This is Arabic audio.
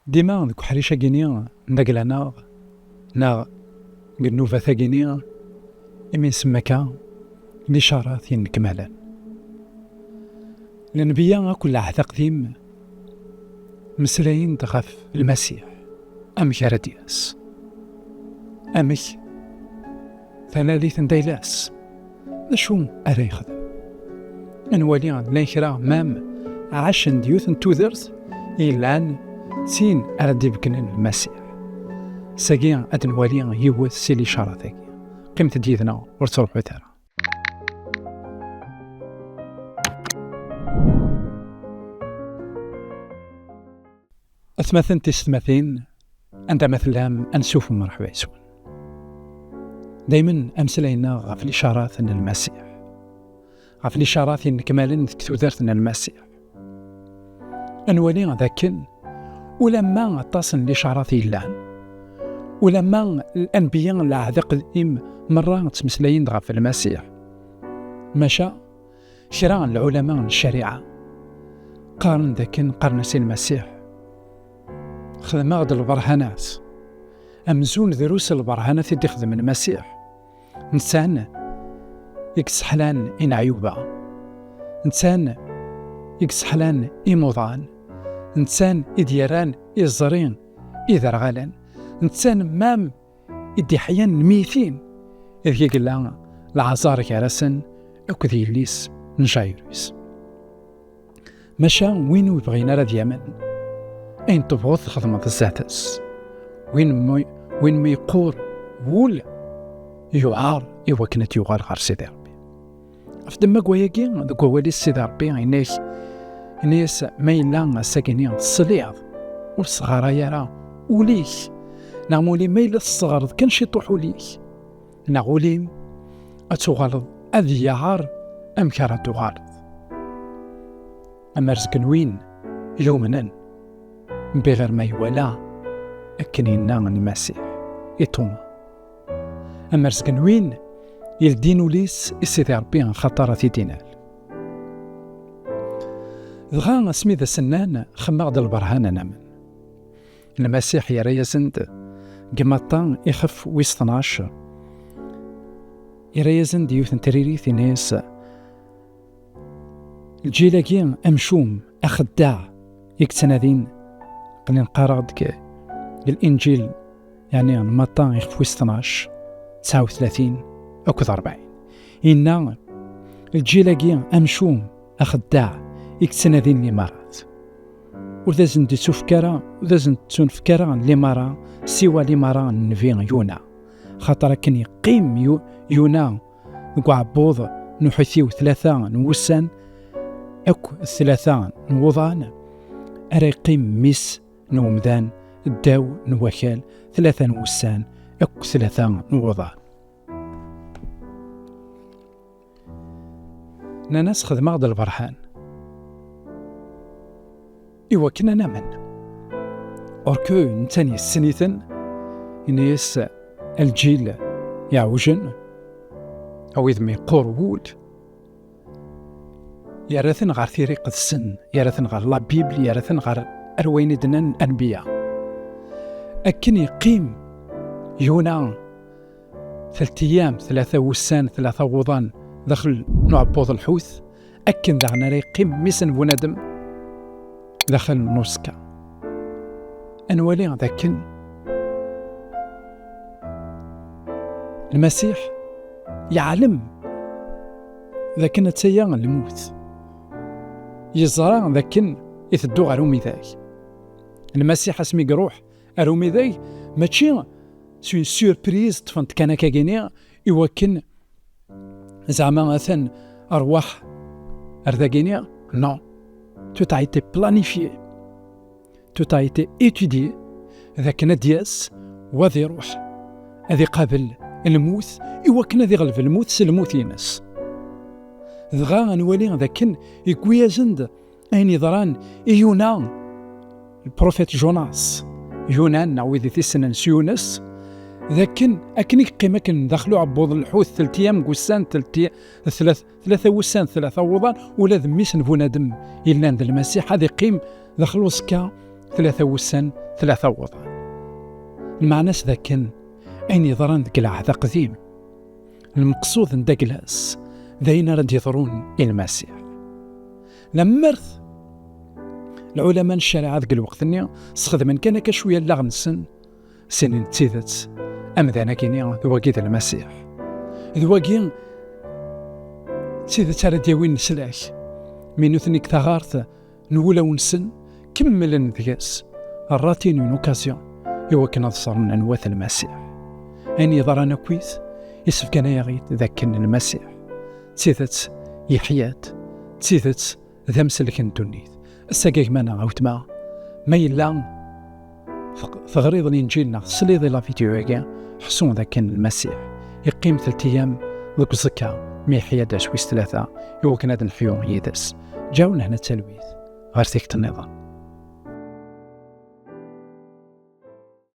ديما ذوك حريشة كينيا ندقلنا نا قنوفة ثاقينيا إمين سمكا الإشارات ينكمالا الأنبياء كل عهد قديم مسلاين تخاف المسيح أمك ردياس أمك ثلاث دايلاس نشوم أرى يخدم أنوالي لين كرا مام عشن ديوث توذرت إلان سين أردي بكنن المسيح ساقيا أدنوالي يوث سيلي شارتك قيمة ديثنا ورتروحو ترى أثمثن تستمثين أنت مثلهم أنسوف مرحبا يسون دايما أمسلينا غاف الإشارات أن المسيح غاف الإشارات أن كمالا تكتوذرت أن المسيح أنوالي ذاكن ولما اتصل الإشارات إلان ولما الأنبياء العهد قديم مرة تمسلين غاف المسيح مشى شراء العلماء الشريعة قارن ذاكن قرن سي المسيح خدم غد البرهانات أمزون ذروس البرهانات اللي تخدم المسيح إنسان يكسحلان إن عيوبة إنسان يكسحلان إموضان إنسان إديران إزرين إذا رغالان إنسان مام إدي حيان ميتين إذ يقول العزار كارسن أكذي الليس نشايروس مشا وينو يبغينا راد يمن أين تبغض خدمة الزاتس وين ما يقول وول يعار إوا كانت يغار غار سيدي ربي أفدما قوياكي ذوك والي سيدي ربي إنيس ما إلا ساكنين الصليض والصغار يرى وليك نعمولي ما إلا الصغار كان شي طوحو ليك نعولي أتغلظ أذي يعار أم كارا تغلظ أما رزقن وين يومنا بغير ما يولا أكنينا المسيح يطوما أما رزقن وين يلدينو ليس السيدي ربي خطرة دينال دغا سميذا سنان خماغ البرهان نامن المسيح يرى يزند قمطان يخف ويس 12 يرى يزند يوثن تريريث ناس الجيلاكي أمشوم أخداع يكتنادين قلنا نقارض الإنجيل يعني مطان يخف ويس 12 39 أكد 40 إن الجيلاكي أمشوم أخداع يكتنادين الإمارات ولازم تسفكرا ولازم تنفكرا الإمارة سوى الإمارة نفين يونا خاطر كان يقيم يونا نقعبوض نحثيو 3 نوسان أكو 3 نوضان أرى يقيم ميس نومدان الداو نوكال 3 نوسان أكو 3 نوضان ناس خدمة غد البرهان إوا كنا نامن أوركو نتاني السنيثن إنيس الجيل يعوجن أو إذ ميقور وود يارثن غار ثيريق السن يارثن غار لا بيبل يارثن غار أروين دنان أنبياء أكن يقيم يونا 3 أيام 3 وسان 3 وضان داخل نعبوض الحوث أكن دعنا يقيم ميسن بنادم داخل نوسكا أنوالي ذاكن المسيح يعلم ذاكن تسيا الموت يزرع ذاكن يثدو غير أميذاي المسيح اسمي قروح أروميذاي ماشي سوي سوربريز تفنت كان كاكينيا يوكن زعما أثن أرواح أرذاكينيا نو tout a été planifié tout a été étudié ذاك ندياس وذي يروح هذي قابل الموت إوا ذي غلب الموت سلموت ينس ذغا نولي ذاكن يكويا زند أين يضران يونا البروفيت جوناس يونان نعوذ ثيسنا سيونس ذاكن أكني قيمة كن دخلوا عبوض الحوث 3 أيام قسان 3 وسان 3 وضان ولا ذميس نبونا دم إلا ذا المسيح هذا قيم دخلوا سكا 3 وسن 3 وضع. المعنى ذا كان أين يضران ذاك العهد قديم. المقصود ان داكلاس ذاين راد يضرون المسيح. لمرث العلماء الشريعة ذاك الوقت استخدمن كان كشوية لغنسن سنين تيدت أمذانا كيني ذواقيد المسيح. ذواقين تيدت راد يوين نسلاك من ثنيك ثغارت نولا ونسن كملن ذياس الراتين اون اوكازيون يوا كنا تصرنا نواث المسيح. أين يضرنا كويس يسف كان يغيد ذاك المسيح تيدت يحيات تيدت ذا مسلكن تونيث الساقاك مانا غوتما ما يلا ثغريض الانجيل سليض لا فيديو هكا حسون ذاك المسيح يقيم 3 أيام ذوك زكا مي حياداش ويس 3 يوا كنا نحيو يدس جاونا هنا التلويث غير تيكت النظام.